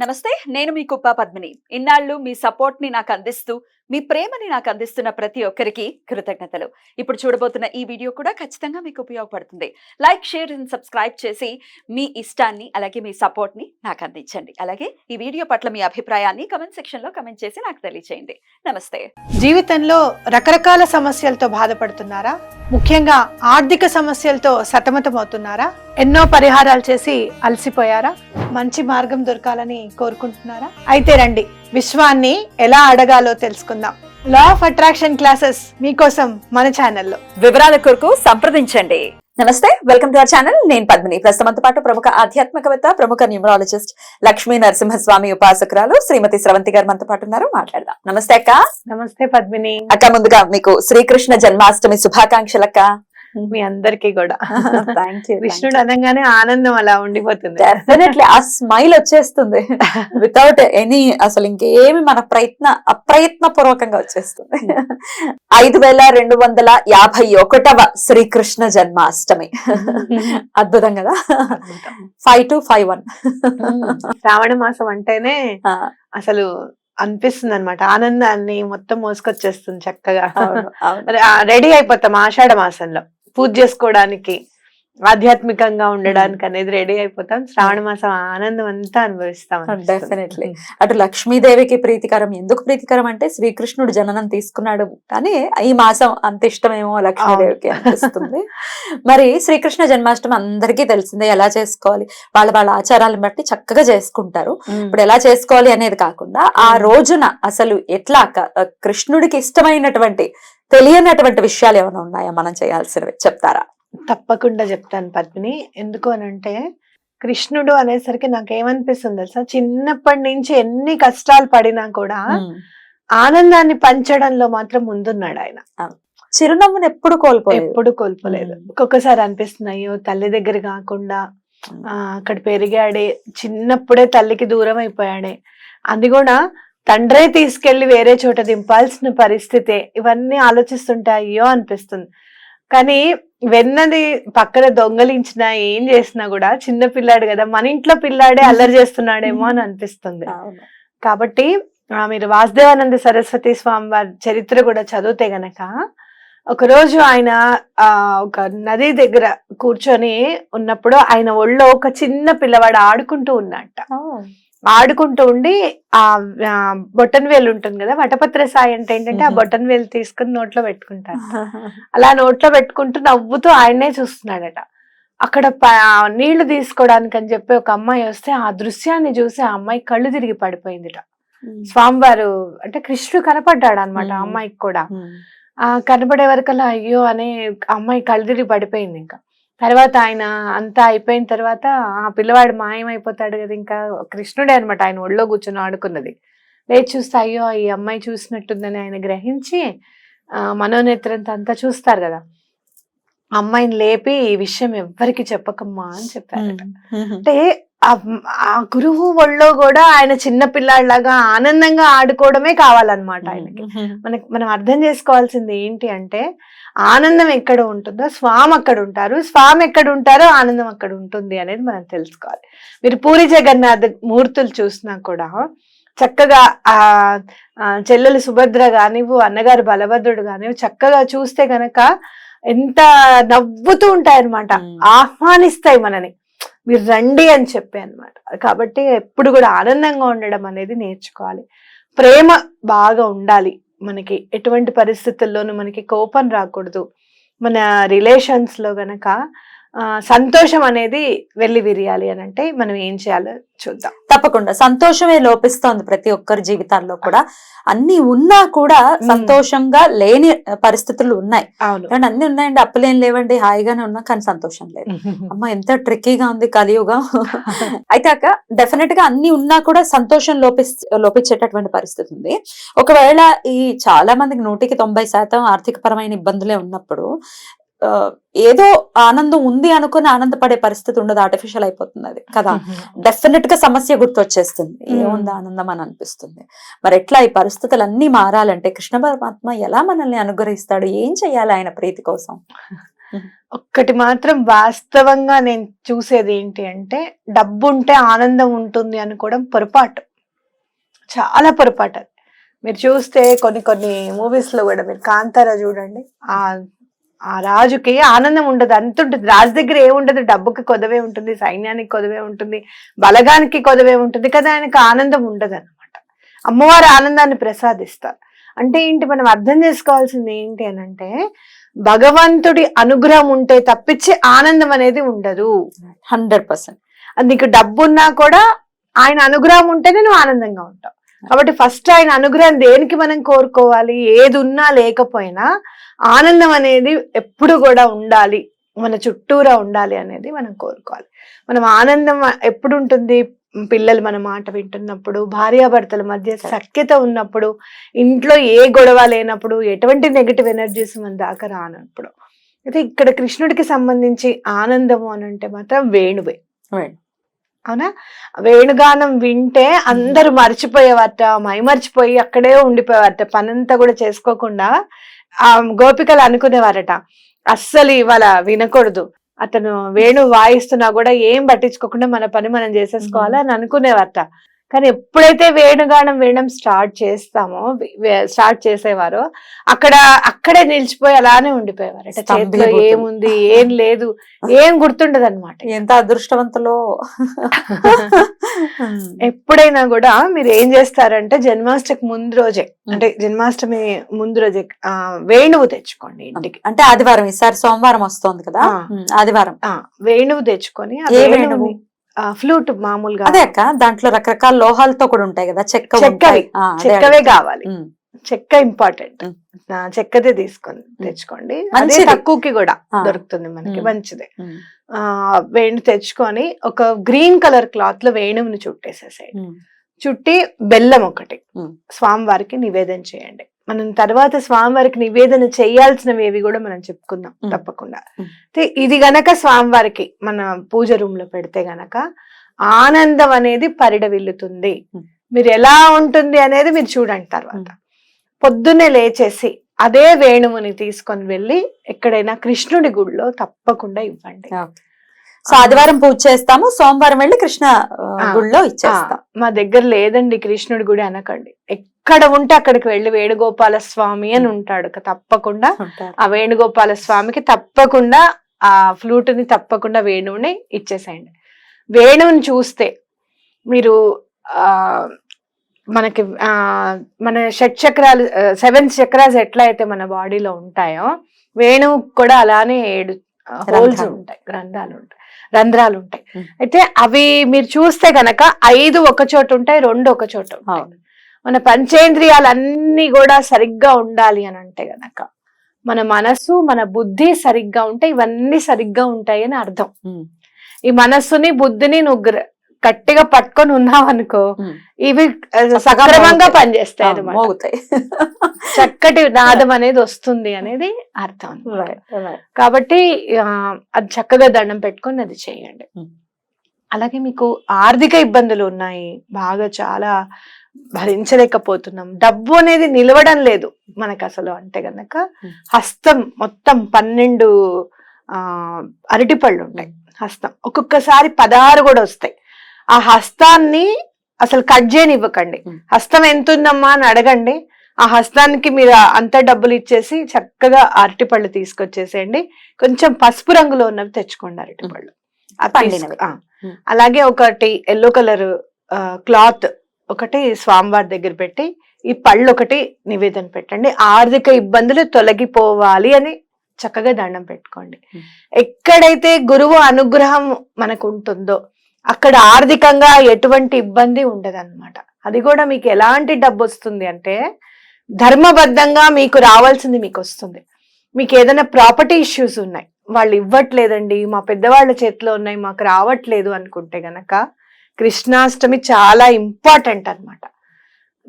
నమస్తే, నేను మీ కుప్ప పద్మిని. ఇన్నాళ్ళు మీ సపోర్ట్ ని నాకు అందిస్తూ, మీ ప్రేమని నాకు అందిస్తున్న ప్రతి ఒక్కరికి కృతజ్ఞతలు. ఇప్పుడు చూడబోతున్న ఈ వీడియో కూడా ఖచ్చితంగా మీకు ఉపయోగపడుతుంది. లైక్, షేర్ అండ్ సబ్స్క్రైబ్ చేసి మీ ఇష్టాన్ని అలాగే మీ సపోర్ట్ ని నాకు అందించండి. అలాగే ఈ వీడియో పట్ల మీ అభిప్రాయాన్ని కమెంట్ సెక్షన్ లో కమెంట్ చేసి నాకు తెలియజేయండి. నమస్తే. జీవితంలో రకరకాల సమస్యలతో బాధపడుతున్నారా? ముఖ్యంగా ఆర్థిక సమస్యలతో సతమతమవుతున్నారా? ఎన్నో పరిహారాలు చేసి అలసిపోయారా? మంచి మార్గం దొరకాలని కోరుకుంటున్నారా? అయితే రండి, విశ్వాన్ని ఎలా అడగాలో తెలుసుకుందాం. లా ఆఫ్ అట్రాక్షన్ క్లాసెస్ మీకోసం మన ఛానల్లో. వివరాల కొరకు సంప్రదించండి. నమస్తే, వెల్కమ్ టు అవర్ ఛానల్. నేను పద్మిని. ప్రస్తుతంతో పాటు ప్రముఖ ఆధ్యాత్మికవేత్త, ప్రముఖ న్యూమరాలజిస్ట్ లక్ష్మీ నరసింహస్వామి ఉపాసకురాలు శ్రీమతి స్రవంతి గారు మనతో పాటు ఉన్నారు. మాట్లాడదాం. నమస్తే అక్క. నమస్తే పద్మిని అక్క, ముందుగా మీకు శ్రీకృష్ణ జన్మాష్టమి శుభాకాంక్షలు అక్క. మీ అందరికీ కూడా. థాంక్యూ. కృష్ణుడు అనగానే ఆనందం అలా ఉండిపోతుంది. డెఫినెట్లీ ఆ స్మైల్ వచ్చేస్తుంది వితౌట్ ఎనీ, అసలు ఇంకేమి మన అప్రయత్న పూర్వకంగా వచ్చేస్తుంది. 5251వ శ్రీకృష్ణ జన్మాష్టమి. అద్భుతం కదా. 5251 శ్రావణ మాసం అంటేనే అసలు అనిపిస్తుంది అనమాట, ఆనందాన్ని మొత్తం మోసుకొచ్చేస్తుంది చక్కగా. రెడీ అయిపోతాం ఆషాఢ మాసంలో పూజ చేసుకోవడానికి, ఆధ్యాత్మికంగా ఉండడానికి అనేది రెడీ అయిపోతాం. శ్రావణ మాసం ఆనందం అంతా అనుభవిస్తాం. డెఫినెట్లీ. అటు లక్ష్మీదేవికి ప్రీతికరం. ఎందుకు ప్రీతికరం అంటే శ్రీకృష్ణుడు జననం తీసుకున్నాడు కానీ ఈ మాసం అంత ఇష్టమేమో లక్ష్మీదేవికి అనిపిస్తుంది. మరి శ్రీకృష్ణ జన్మాష్టమి అందరికీ తెలిసిందే. ఎలా చేసుకోవాలి, వాళ్ళ ఆచారాలను బట్టి చక్కగా చేసుకుంటారు. ఇప్పుడు ఎలా చేసుకోవాలి అనేది కాకుండా ఆ రోజున అసలు ఎట్లా కృష్ణుడికి ఇష్టమైనటువంటి తెలియనటువంటి విషయాలు ఏమైనా ఉన్నాయా మనం చేయాల్సినవి, చెప్తారా? తప్పకుండా చెప్తాను పద్మిని. ఎందుకు అనంటే కృష్ణుడు అనేసరికి నాకేమనిపిస్తుంది తెలుసా, చిన్నప్పటి నుంచి ఎన్ని కష్టాలు పడినా కూడా ఆనందాన్ని పంచడంలో మాత్రం ముందున్నాడు ఆయన. చిరునవ్వును ఎప్పుడు కోల్పోలేదు. ఒక్కొక్కసారి అనిపిస్తుంది, అయ్యో తల్లి దగ్గర కాకుండా అక్కడ పెరిగాడే, చిన్నప్పుడే తల్లికి దూరం అయిపోయాడే, అది కూడా తండ్రే తీసుకెళ్లి వేరే చోట దింపాల్సిన పరిస్థితే. ఇవన్నీ ఆలోచిస్తుంటే అయ్యో అనిపిస్తుంది. కానీ వెన్నది పక్కన దొంగలించినా ఏం చేసినా కూడా చిన్న పిల్లాడు కదా, మన ఇంట్లో పిల్లాడే అల్లరి చేస్తున్నాడేమో అని అనిపిస్తుంది. కాబట్టి మీరు వాసుదేవానంద సరస్వతి స్వామి వారి చరిత్ర కూడా చదివితే గనక, ఒకరోజు ఆయన ఒక నది దగ్గర కూర్చొని ఉన్నప్పుడు ఆయన ఒళ్ళో ఒక చిన్న పిల్లవాడు ఆడుకుంటూ ఉన్నట్ట. ఆడుకుంటూ ఉండి ఆ బొటన్ వేలు ఉంటుంది కదా, వటపత్ర సాయి అంటే ఏంటంటే ఆ బొటన్ వేలు తీసుకుని నోట్లో పెట్టుకుంటాడు. అలా నోట్లో పెట్టుకుంటూ నవ్వుతూ ఆయన్నే చూస్తున్నాడట. అక్కడ నీళ్లు తీసుకోవడానికి అని చెప్పి ఒక అమ్మాయి వస్తే ఆ దృశ్యాన్ని చూసి ఆ అమ్మాయి కళ్ళు తిరిగి పడిపోయిందిట. స్వామివారు అంటే కృష్ణుడు కనపడ్డాడు అనమాట ఆ అమ్మాయికి కూడా. కనపడే వరకల్లా అయ్యో అనే అమ్మాయి కళ్ళు తిరిగి పడిపోయింది. ఇంకా తర్వాత ఆయన అంతా అయిపోయిన తర్వాత ఆ పిల్లవాడు మాయమైపోతాడు కదా, ఇంకా కృష్ణుడే అనమాట ఆయన ఒళ్ళో కూర్చొని ఆడుకున్నది. లేచి చూస్తే అయ్యో ఈ అమ్మాయి చూసినట్టుందని ఆయన గ్రహించి మనోనేత్రంతో అంతా చూస్తారు కదా, అమ్మాయిని లేపి ఈ విషయం ఎవ్వరికి చెప్పకమ్మా అని చెప్పారట. అంటే ఆ గురువు ఒళ్ళో కూడా ఆయన చిన్న పిల్లాడిలాగా ఆనందంగా ఆడుకోవడమే కావాలన్నమాట ఆయనకి. మనం అర్థం చేసుకోవాల్సింది ఏంటి అంటే, ఆనందం ఎక్కడ ఉంటుందో స్వామి అక్కడ ఉంటారు, స్వామి ఎక్కడ ఉంటారో ఆనందం అక్కడ ఉంటుంది అనేది మనం తెలుసుకోవాలి. మీరు పూరి జగన్నాథ్ మూర్తులు చూసినా కూడా చక్కగా ఆ చెల్లెలు సుభద్ర కానివ్వు, అన్నగారు బలభద్రుడు కానివ్వు, చక్కగా చూస్తే గనక ఎంత నవ్వుతూ ఉంటాయి అనమాట, ఆహ్వానిస్తాయి మనని, మీరు రండి అని చెప్పి అనమాట. కాబట్టి ఎప్పుడు కూడా ఆనందంగా ఉండడం అనేది నేర్చుకోవాలి. ప్రేమ బాగా ఉండాలి మనకి, ఎటువంటి పరిస్థితుల్లోనూ మనకి కోపం రాకూడదు. మన రిలేషన్స్ లో గనక సంతోషం అనేది వెళ్ళి విరియాలి అని అంటే మనం ఏం చేయాలో చూద్దాం. తప్పకుండా. సంతోషమే లోపిస్తోంది ప్రతి ఒక్కరి జీవితాల్లో కూడా. అన్ని ఉన్నా కూడా సంతోషంగా లేని పరిస్థితులు ఉన్నాయి. అన్ని ఉన్నాయండి, అప్పులేం లేవండి, హాయిగానే ఉన్నా కానీ సంతోషం లేదు. అమ్మ ఎంత ట్రిక్కీగా ఉంది కలియుగం. అయితే అక్క, డెఫినెట్ గా అన్ని ఉన్నా కూడా సంతోషం లోపించేటటువంటి పరిస్థితి ఉంది. ఒకవేళ ఈ చాలా మందికి 100% ఆర్థిక పరమైన ఇబ్బందులే ఉన్నప్పుడు ఏదో ఆనందం ఉంది అనుకుని ఆనందపడే పరిస్థితి ఉండదు, ఆర్టిఫిషియల్ అయిపోతుంది అది కదా. డెఫినెట్ గా సమస్య గుర్తొచ్చేస్తుంది, ఏముంది ఆనందం అని అనిపిస్తుంది. మరి ఎట్లా ఈ పరిస్థితులు అన్ని మారాలంటే కృష్ణ పరమాత్మ ఎలా మనల్ని అనుగ్రహిస్తాడు, ఏం చెయ్యాలి ఆయన ప్రీతి కోసం? ఒక్కటి మాత్రం వాస్తవంగా నేను చూసేది ఏంటి అంటే, డబ్బు ఉంటే ఆనందం ఉంటుంది అనుకోవడం పొరపాటు, చాలా పొరపాటు అది. మీరు చూస్తే కొన్ని కొన్ని మూవీస్ లో కూడా, మీరు కాంతారా చూడండి, ఆ రాజుకి ఆనందం ఉండదు, అంత ఉంటుంది. రాజు దగ్గర ఏముండదు, డబ్బుకి కొదవే ఉంటుంది, సైన్యానికి కొదవే ఉంటుంది, బలగానికి కొదవే ఉంటుంది కదా, ఆయనకు ఆనందం ఉండదు అనమాట. అమ్మవారు ఆనందాన్ని ప్రసాదిస్తారు. అంటే ఏంటి, మనం అర్థం చేసుకోవాల్సింది ఏంటి అని అంటే, భగవంతుడి అనుగ్రహం ఉంటే తప్పించి ఆనందం అనేది ఉండదు. 100%. నీకు డబ్బు ఉన్నా కూడా ఆయన అనుగ్రహం ఉంటేనే నువ్వు ఆనందంగా ఉంటావు. కాబట్టి ఫస్ట్ ఆయన అనుగ్రహం దేనికి మనం కోరుకోవాలి, ఏది ఉన్నా లేకపోయినా ఆనందం అనేది ఎప్పుడు కూడా ఉండాలి, మన చుట్టూరా ఉండాలి అనేది మనం కోరుకోవాలి. మనం ఆనందం ఎప్పుడు ఉంటుంది, పిల్లలు మన మాట వింటున్నప్పుడు, భార్యాభర్తల మధ్య సఖ్యత ఉన్నప్పుడు, ఇంట్లో ఏ గొడవ లేనప్పుడు, ఎటువంటి నెగటివ్ ఎనర్జీస్ మన దాకా రానప్పుడు. అయితే ఇక్కడ కృష్ణుడికి సంబంధించి ఆనందము అని అంటే మాత్రం వేణువే. అవునా, వేణుగానం వింటే అందరూ మర్చిపోయేవారట, మైమర్చిపోయి అక్కడే ఉండిపోయేవారట, పనంతా కూడా చేసుకోకుండా. ఆ గోపికలు అనుకునేవారట, అస్సలు ఇవాళ వినకూడదు, అతను వేణు వాయిస్తున్నా కూడా ఏం పట్టించుకోకుండా మన పని మనం చేసేసుకోవాలి అని అనుకునేవారట. కానీ ఎప్పుడైతే వేణుగానం వినడం స్టార్ట్ చేసేవారో అక్కడే నిలిచిపోయి అలానే ఉండిపోయేవారట. చేతిలో ఏముంది, ఏం లేదు, ఏం గుర్తుండదు అనమాట. ఎంత అదృష్టవంతులో. ఎప్పుడైనా కూడా మీరు ఏం చేస్తారంటే, జన్మాష్టమి ముందు రోజే, అంటే జన్మాష్టమి ముందు రోజే వేణువు తెచ్చుకోండి ఇంటికి. అంటే ఆదివారం, ఈసారి సోమవారం వస్తుంది కదా, ఆదివారం వేణువు తెచ్చుకొని, వేణువు ఫ్లూట్ మామూలుగా, అదే అక్క, దాంట్లో రకరకాల లోహాలతో కూడా ఉంటాయి కదా, చెక్కవే కావాలి, చెక్క ఇంపార్టెంట్, చెక్కదే తెచ్చుకోండి. అదే తక్కువకి కూడా దొరుకుతుంది మనకి, మంచిదే. వేణు తెచ్చుకొని ఒక గ్రీన్ కలర్ క్లాత్ లో వేణువుని చుట్టేసేసేయండి. చుట్టి బెల్లం ఒకటి స్వామివారికి నివేదన చేయండి. మనం తర్వాత స్వామివారికి నివేదన చేయాల్సినవి ఏవి కూడా మనం చెప్పుకుందాం తప్పకుండా. ఇది గనక స్వామివారికి మన పూజ రూమ్ లో పెడితే గనక ఆనందం అనేది పరిడవిల్లుతుంది. మీరు ఎలా ఉంటుంది అనేది మీరు చూడండి. తర్వాత పొద్దున్నే లేచేసి అదే వేణువుని తీసుకొని వెళ్ళి ఎక్కడైనా కృష్ణుడి గుడిలో తప్పకుండా ఇవ్వండి. సో ఆదివారం పూజ చేస్తాము, సోమవారం వెళ్ళి కృష్ణ గుడిలో ఇచ్చేస్తాం. మా దగ్గర లేదండి కృష్ణుడి గుడి అనకండి, ఎక్కడ ఉంటే అక్కడికి వెళ్ళి వేణుగోపాల స్వామి అని ఉంటాడు, తప్పకుండా ఆ వేణుగోపాల స్వామికి తప్పకుండా ఆ ఫ్లూట్ ని, తప్పకుండా వేణువుని ఇచ్చేసేయండి. వేణువుని చూస్తే మీరు మనకి మన షట్చక్రాలు, 7 చక్రాస్ ఎట్లా అయితే మన బాడీలో ఉంటాయో, వేణువు కూడా అలానే 7 హోల్స్ ఉంటాయి, రంధ్రాలు ఉంటాయి. అయితే అవి మీరు చూస్తే గనక 5 ఒక చోట ఉంటాయి, 2 ఒక చోట ఉంటాయి. మన పంచేంద్రియాలన్నీ కూడా సరిగ్గా ఉండాలి అని అంటే గనక మన మనసు, మన బుద్ధి సరిగ్గా ఉంటే ఇవన్నీ సరిగ్గా ఉంటాయి అని అర్థం. ఈ మనస్సుని, బుద్ధిని నువ్వు గట్టిగా పట్టుకొని ఉన్నావు అనుకో, ఇవి సక్రమంగా పనిచేస్తాయి అన్నమాట, చక్కటి నాదం అనేది వస్తుంది అనేది అర్థం. కాబట్టి అది చక్కగా దండం పెట్టుకొని అది చేయండి. అలాగే మీకు ఆర్థిక ఇబ్బందులు ఉన్నాయి, బాగా చాలా భరించలేకపోతున్నాం, డబ్బు అనేది నిలవడం లేదు మనకు అసలు అంటే గనక, హస్తం మొత్తం 12 అరటిపళ్ళు ఉంటాయి హస్తం, ఒక్కొక్కసారి 16 కూడా వస్తాయి. ఆ హస్తాన్ని అసలు కట్ చేయనివ్వకండి. హస్తం ఎంత ఉందమ్మా అని అడగండి. ఆ హస్తానికి మీరు అంత డబ్బులు ఇచ్చేసి చక్కగా అరటిపళ్ళు తీసుకొచ్చేసేయండి. కొంచెం పసుపు రంగులో ఉన్నవి తెచ్చుకోండి అరటిపళ్ళు. అలాగే ఒకటి ఎల్లో కలర్ క్లాత్ ఒకటి స్వామివారి దగ్గర పెట్టి ఈ పళ్ళు ఒకటి నివేదన పెట్టండి. ఆర్థిక ఇబ్బందులు తొలగిపోవాలి అని చక్కగా దండం పెట్టుకోండి. ఎక్కడైతే గురువు అనుగ్రహం మనకు ఉంటుందో అక్కడ ఆర్థికంగా ఎటువంటి ఇబ్బంది ఉండదన్నమాట. అది కూడా మీకు ఎలాంటి డబ్బు వస్తుంది అంటే ధర్మబద్ధంగా మీకు రావాల్సింది మీకు వస్తుంది. మీకు ఏదైనా ప్రాపర్టీ ఇష్యూస్ ఉన్నాయి, వాళ్ళు ఇవ్వట్లేదండి, మా పెద్దవాళ్ళ చేతిలో ఉన్నాయి, మాకు రావట్లేదు అనుకుంటే గనక కృష్ణాష్టమి చాలా ఇంపార్టెంట్ అన్నమాట.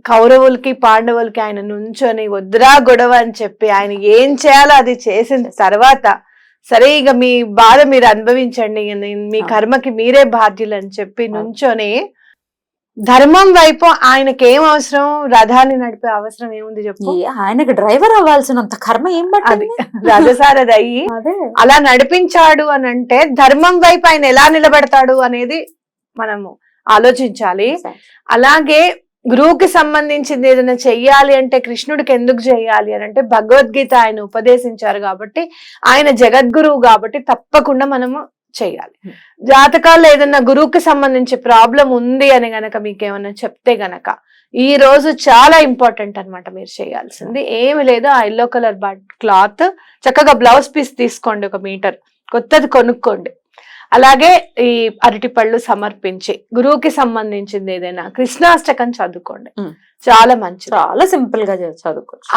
కౌరవులకి పాండవులకి ఆయన నుంచొని వద్దురా గొడవ అని చెప్పి ఆయన ఏం చేయాలో అది చేసిన తర్వాత సరే ఇక మీ బాధ మీరు అనుభవించండి, మీ కర్మకి మీరే బాధ్యులు అని చెప్పి నుంచొని ధర్మం వైపు ఆయనకి ఏం అవసరం, రథాన్ని నడిపే అవసరం ఏముంది చెప్పు. ఆయనకి డ్రైవర్ అవ్వాల్సినంత కర్మ ఏం అది రథసారథి అయ్యి అలా నడిపించాడు అని అంటే ధర్మం వైపు ఆయన ఎలా నిలబెడతాడు అనేది మనము ఆలోచించాలి. అలాగే గురువుకి సంబంధించింది ఏదైనా చెయ్యాలి అంటే కృష్ణుడికి ఎందుకు చెయ్యాలి అని అంటే భగవద్గీత ఆయన ఉపదేశించారు కాబట్టి, ఆయన జగద్గురువు కాబట్టి తప్పకుండా మనము చెయ్యాలి. జాతకాల్లో ఏదన్నా గురువుకి సంబంధించి ప్రాబ్లం ఉంది అని గనక మీకు ఏమన్నా చెప్తే గనక ఈ రోజు చాలా ఇంపార్టెంట్ అన్నమాట. మీరు చేయాల్సింది ఏమి లేదు, ఆ ఎల్లో కలర్ క్లాత్ చక్కగా బ్లౌజ్ పీస్ తీసుకోండి, 1 మీటర్ కొత్తది కొనుక్కోండి. అలాగే ఈ అరటి పళ్ళు సమర్పించి గురువుకి సంబంధించింది ఏదైనా కృష్ణాష్టకం చదువుకోండి, చాలా మంచిది. చాలా సింపుల్ గా చదువుకోవచ్చు.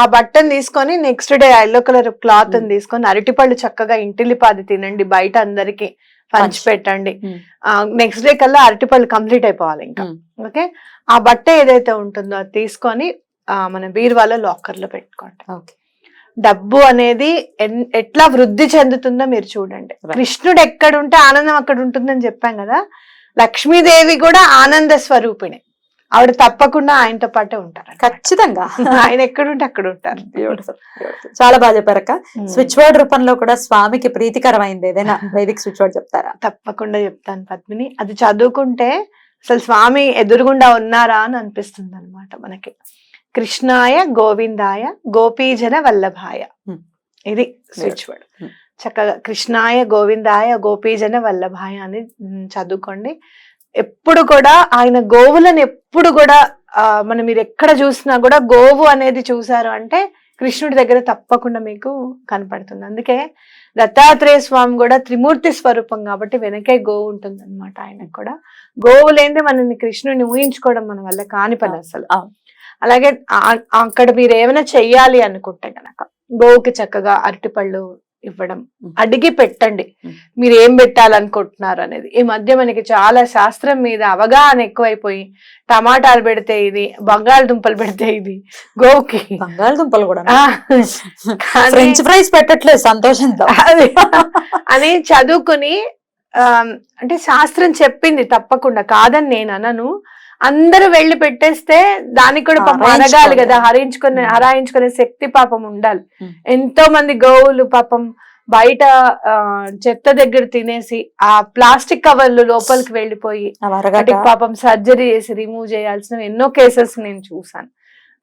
ఆ బట్టను తీసుకొని next day yellow colour cloth తీసుకొని అరటిపళ్ళు చక్కగా ఇంటిల్లిపాది తినండి, బయట అందరికి పంచి పెట్టండి. నెక్స్ట్ డే కల్లా అరటిపళ్ళు కంప్లీట్ అయిపోవాలి ఇంకా. ఓకే, ఆ బట్ట ఏదైతే ఉంటుందో అది తీసుకొని మన బీరువాలో లాకర్ లో పెట్టుకోండి. ఓకే, డబ్బు అనేది ఎట్లా వృద్ధి చెందుతుందో మీరు చూడండి. కృష్ణుడు ఎక్కడుంటే ఆనందం అక్కడ ఉంటుందని చెప్పాం కదా, లక్ష్మీదేవి కూడా ఆనంద స్వరూపిణి, ఆవిడ తప్పకుండా ఆయనతో పాటే ఉంటారు. ఖచ్చితంగా ఆయన ఎక్కడుంటే అక్కడ ఉంటారు. చాలా బాగా చెప్పారక్క. స్విచ్ వర్డ్ రూపంలో కూడా స్వామికి ప్రీతికరమైంది ఏదైనా వైదిక్ స్విచ్ వర్డ్ చెప్తారా? తప్పకుండా చెప్తాను పద్మిని. అది చదువుకుంటే అసలు స్వామి ఎదురుగుండా ఉన్నారా అని అనిపిస్తుంది అనమాట మనకి. కృష్ణాయ గోవిందాయ గోపీజన వల్లభాయ, ఇది స్విచ్ వర్డ్. చక్కగా కృష్ణాయ గోవిందాయ గోపీజన వల్లభాయ అని చదువుకోండి. ఎప్పుడు కూడా ఆయన గోవులను ఎప్పుడు కూడా మీరు ఎక్కడ చూసినా కూడా గోవు అనేది చూసారు అంటే కృష్ణుడి దగ్గర తప్పకుండా మీకు కనపడుతుంది. అందుకే దత్తాత్రేయ స్వామి కూడా త్రిమూర్తి స్వరూపం కాబట్టి వెనకే గోవు ఉంటుంది అనమాట. ఆయనకు కూడా గోవు లేనిదే మనల్ని కృష్ణుడిని ఊహించుకోవడం మన వల్ల కాని పని అసలు. అలాగే అక్కడ మీరు ఏమైనా చెయ్యాలి అనుకుంటే గనక గోవుకి చక్కగా అరటిపళ్ళు ఇవ్వడం, అడిగి పెట్టండి మీరు ఏం పెట్టాలనుకుంటున్నారు అనేది. ఈ మధ్య మనకి చాలా శాస్త్రం మీద అవగాహన ఎక్కువైపోయి టమాటాలు పెడితే ఇది, బంగాళదుంపలు పెడితే ఇది, గోవుకి బంగాళదుంపలు కూడా ఫ్రెంచ్ ఫ్రైస్ పెట్టట్లేదు సంతోషంతో అని చదువుకుని అంటే శాస్త్రం చెప్పింది తప్పకుండా కాదని నేను అనను. అందరూ వెళ్ళి పెట్టేస్తే దానికి కూడా పాపం అరగాలి కదా, హరాయించుకునే శక్తి పాపం ఉండాలి. ఎంతో మంది గోవులు పాపం బయట చెత్త దగ్గర తినేసి ఆ ప్లాస్టిక్ కవర్లు లోపలికి వెళ్ళిపోయి పాపం సర్జరీ చేసి రిమూవ్ చేయాల్సిన ఎన్నో కేసెస్ నేను చూసాను.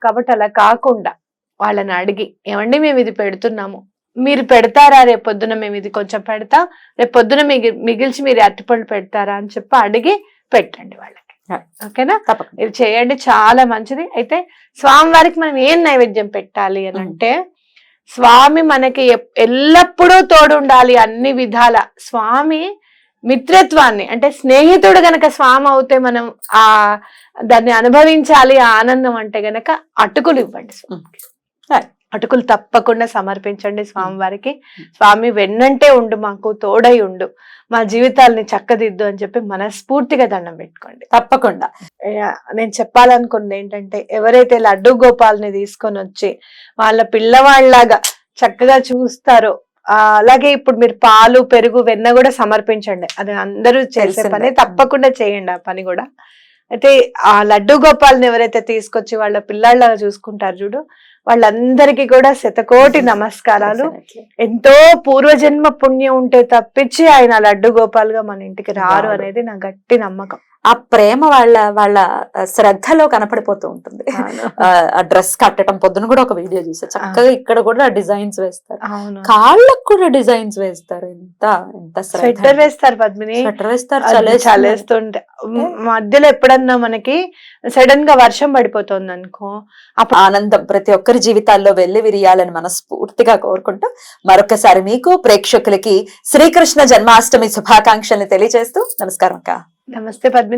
కాబట్టి అలా కాకుండా వాళ్ళని అడిగి, ఏమండి మేము ఇది పెడుతున్నాము, మీరు పెడతారా, రేపొద్దున మేము ఇది కొంచెం పెడతా, రేపొద్దున మిగిల్చి మీరు అరటిపళ్ళు పెడతారా అని చెప్పి అడిగి పెట్టండి వాళ్ళకి. ఓకేనా, ఇది చేయండి, చాలా మంచిది. అయితే స్వామి వారికి మనం ఏం నైవేద్యం పెట్టాలి అని అంటే, స్వామి మనకి ఎల్లప్పుడూ తోడుండాలి అన్ని విధాల. స్వామి మిత్రత్వాన్ని అంటే స్నేహితుడు గనక స్వామి అవుతే మనం దాన్ని అనుభవించాలి ఆనందం అంటే గనక అటుకులు ఇవ్వండి స్వామికి. అటుకులు తప్పకుండా సమర్పించండి స్వామివారికి. స్వామి వెన్నంటే ఉండు, మాకు తోడై ఉండు, మా జీవితాలని చక్కదిద్దు అని చెప్పి మనస్ఫూర్తిగా దండం పెట్టుకోండి. తప్పకుండా నేను చెప్పాలనుకున్నది ఏంటంటే, ఎవరైతే లడ్డు గోపాల్ని తీసుకొని వచ్చి వాళ్ళ పిల్లవాళ్ళలాగా చక్కగా చూస్తారో, అలాగే ఇప్పుడు మీరు పాలు పెరుగు వెన్న కూడా సమర్పించండి. అది అందరూ చేసే పని, తప్పకుండా చేయండి ఆ పని కూడా. అయితే ఆ లడ్డు గోపాల్ని ఎవరైతే తీసుకొచ్చి వాళ్ళ పిల్లల్లాగా చూసుకుంటారు చూడు, వాళ్ళందరికీ కూడా శతకోటి నమస్కారాలు. ఎంతో పూర్వజన్మ పుణ్యం ఉంటే తప్పించి ఆయన లడ్డు గోపాల్ గా మన ఇంటికి రారు అనేది నా గట్టి నమ్మకం. ఆ ప్రేమ వాళ్ళ శ్రద్ధలో కనపడిపోతూ ఉంటుంది. ఆ డ్రెస్ కట్టడం, పొద్దున కూడా ఒక వీడియో చూసారు, చక్కగా ఇక్కడ కూడా డిజైన్స్ వేస్తారు, కాళ్ళకు కూడా డిజైన్స్ వేస్తారు. ఎంత స్వెటర్ వేస్తారు పద్మిని, స్వెటర్ వేస్తారు, చలేస్తుంటే. మధ్యలో ఎప్పుడన్నా మనకి సడన్ గా వర్షం పడిపోతుంది అనుకో, అప్పుడు ఆనందం ప్రతి ఒక్కరి జీవితాల్లో వెళ్ళి విరియాలని మనస్ఫూర్తిగా కోరుకుంటూ మరొకసారి మీకు ప్రేక్షకులకి శ్రీకృష్ణ జన్మాష్టమి శుభాకాంక్షల్ని తెలియజేస్తూ నమస్కారం అక్క. నమస్తే పద్మిని.